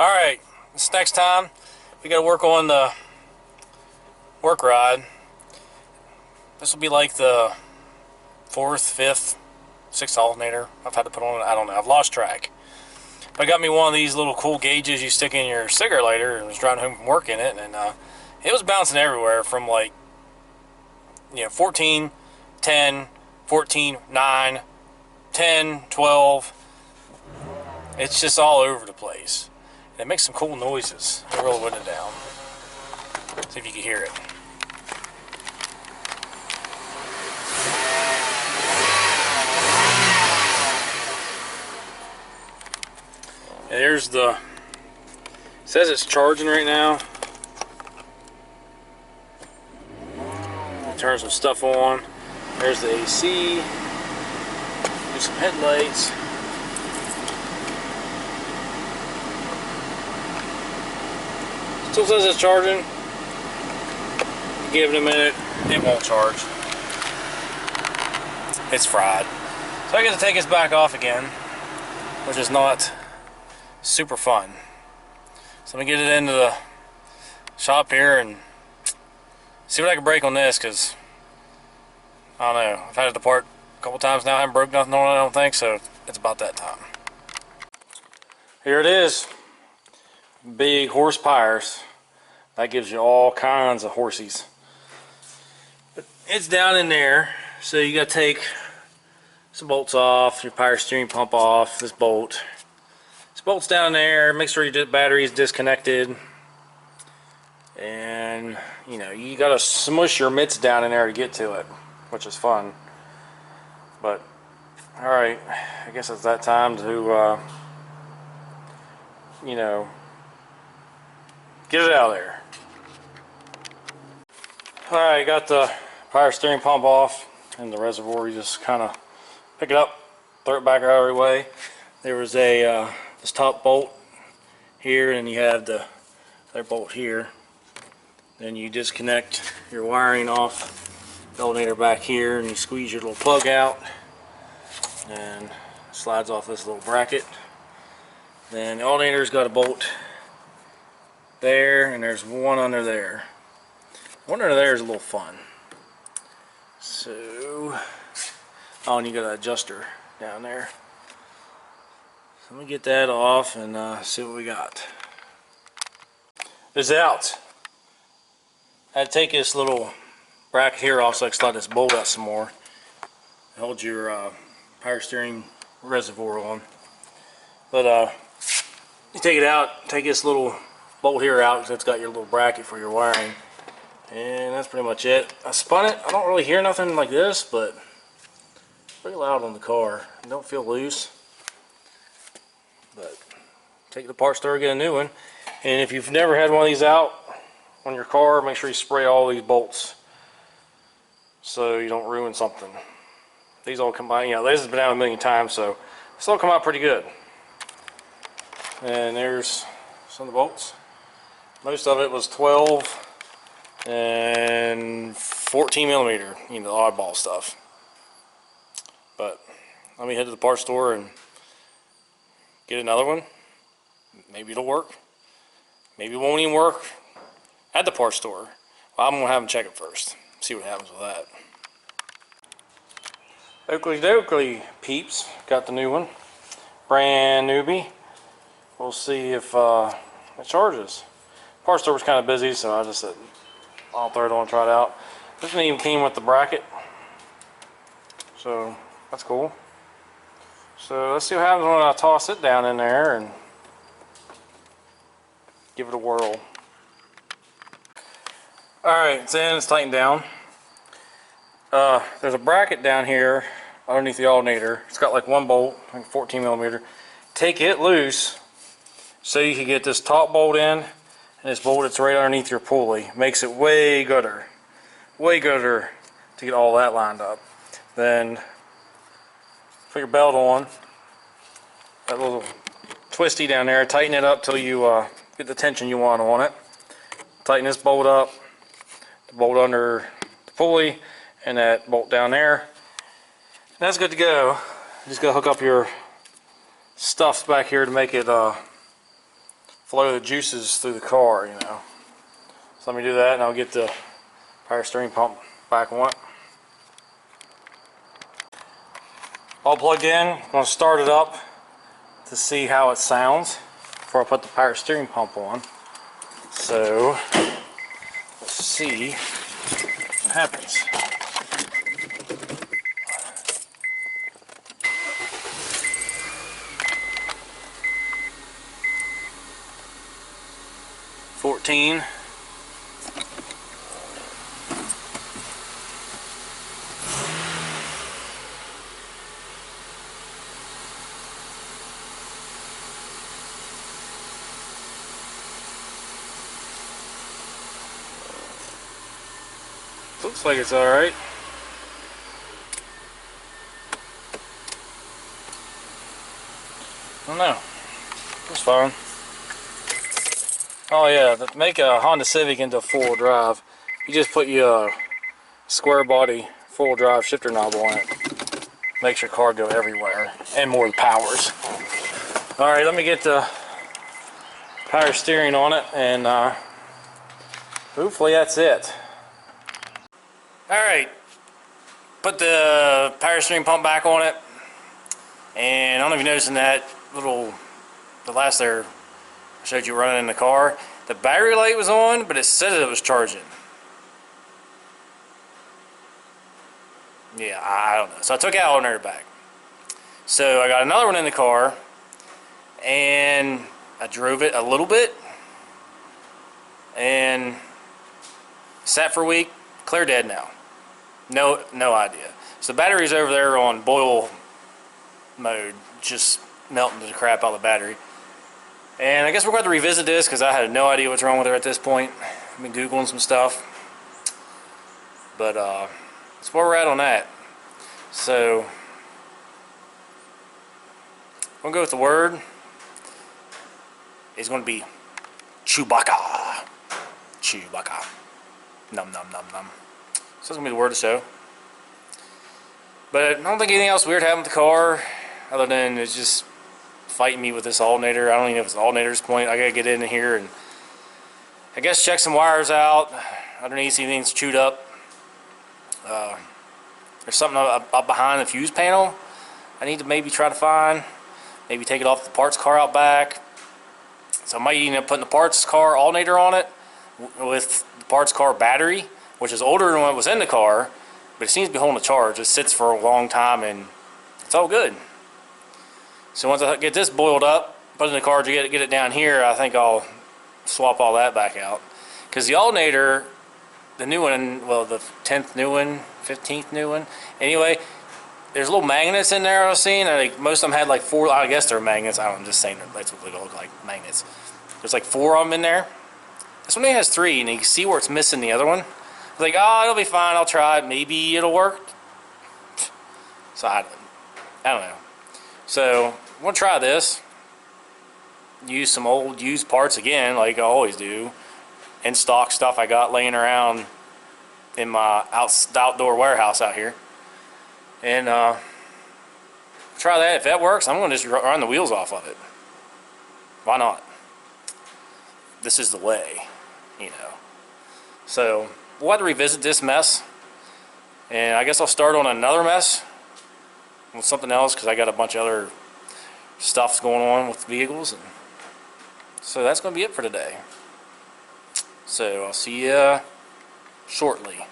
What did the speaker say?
Alright, this next time we gotta work on the work rod. This will be like the 4th, 5th, 6th alternator I've had to put on it. I don't know, I've lost track. But I got me one of these little cool gauges you stick in your cigarette lighter, and was driving home from work in it, and it was bouncing everywhere from, like, 14, 10, 14, 9, 10, 12. It's just all over the place. And it makes some cool noises. I'll roll the window down. See if you can hear it. And there's the, it says it's charging right now. Turn some stuff on. There's the AC. Do some headlights. Still says it's charging. Give it a minute, it won't charge. It's fried. So I get to take this back off again, which is not super fun. So let me get it into the shop here and see what I can break on this, because I don't know, I've had it apart a couple times now, I haven't broke nothing on it, I don't think, so it's about that time. Here it is. Big horse pliers. That gives you all kinds of horsies. But it's down in there, so you gotta take some bolts off, your power steering pump off, this bolt. This bolt's down there, make sure your battery is disconnected. And you gotta smush your mitts down in there to get to it, which is fun. But alright, I guess it's that time to get it out of there. Alright, got the power steering pump off and the reservoir. You just kind of pick it up, throw it back out of the way. There was a this top bolt here, and you have the other bolt here. Then you disconnect your wiring off the alternator back here, and you squeeze your little plug out, and it slides off this little bracket. Then the alternator's got a bolt there, and there's one under there. One under there is a little fun. So, oh, and you got an adjuster down there. So let me get that off and see what we got. It's out. I had to take this little bracket here off so I can slide this bolt out some more. Hold your power steering reservoir on. But you take it out, take this little bolt here out because it's got your little bracket for your wiring. And that's pretty much it. I spun it. I don't really hear nothing like this, but it's pretty loud on the car. I don't feel loose. But take the parts store, get a new one. And if you've never had one of these out on your car, make sure you spray all these bolts so you don't ruin something. These all combine, this has been out a million times, so this all come out pretty good. And there's some of the bolts. Most of it was 12 and 14 millimeter, the oddball stuff. But let me head to the parts store and get another one. Maybe it'll work. Maybe it won't even work at the parts store. Well, I'm gonna have them check it first. See what happens with that. Oakley dokley, peeps. Got the new one. Brand newbie. We'll see if it charges. Parts store was kind of busy, so I just said I'll throw it on and try it out. This one even came with the bracket, so that's cool. So let's see what happens when I toss it down in there and give it a whirl. Alright, it's in, it's tightened down. There's a bracket down here underneath the alternator. It's got like one bolt, like 14 millimeter. Take it loose so you can get this top bolt in, and this bolt that's right underneath your pulley. Makes it way gooder to get all that lined up. Then put your belt on, that little twisty down there, tighten it up till you get the tension you want on it. Tighten this bolt up, the bolt under the pulley, and that bolt down there. And that's good to go. You just gotta hook up your stuff back here to make it flow the juices through the car, you know. So let me do that and I'll get the power steering pump back on it. All plugged in. I'm going to start it up to see how it sounds before I put the power steering pump on. So let's see what happens. $14. Looks like it's alright. I don't know. It's fine. Oh yeah, to make a Honda Civic into a four-wheel drive, you just put your square body four-wheel drive shifter knob on it. Makes your car go everywhere and more powers. Alright, let me get the power steering on it and hopefully that's it. Alright, put the power steering pump back on it, and I don't know if you're noticing that the last there I showed you running in the car, the battery light was on, but it said it was charging. Yeah, I don't know. So I took out alternator back. So I got another one in the car, and I drove it a little bit, and sat for a week, clear dead now. No idea. So the battery's over there on boil mode, just melting the crap out of the battery. And I guess we're going to revisit this because I had no idea what's wrong with her at this point. I've been Googling some stuff. But that's where we're at on that. So I'm going to go with the word. It's going to be Chewbacca. Chewbacca. Num num num num. So that's going to be the word of the show. But I don't think anything else weird happened with the car other than it's just fighting me with this alternator. I don't even know if it's the alternator's point. I gotta get in here and I guess check some wires out underneath, see if anything's chewed up. There's something up behind the fuse panel I need to maybe try to find. Maybe take it off the parts car out back. So I might end up putting the parts car alternator on it with the parts car battery, which is older than what was in the car, but it seems to be holding a charge. It sits for a long time and it's all good. So once I get this boiled up, put it in the car to get it down here, I think I'll swap all that back out. Because the alternator, the new one, well, the 10th new one, 15th new one, anyway, there's little magnets in there I was seeing. I think most of them had like 4, I guess they're magnets. I'm just saying that's what they look like, magnets. There's like 4 of them in there. This one only has 3, and you can see where it's missing the other one. I was like, oh, it'll be fine, I'll try it, maybe it'll work. So I don't know. So I'm going to try this. Use some old used parts again, like I always do. In stock stuff I got laying around in my outdoor warehouse out here. And try that. If that works, I'm going to just run the wheels off of it. Why not? This is the way, you know. So we'll have to revisit this mess. And I guess I'll start on another mess with something else because I got a bunch of other stuff's going on with vehicles. And so that's going to be it for today. So I'll see you shortly.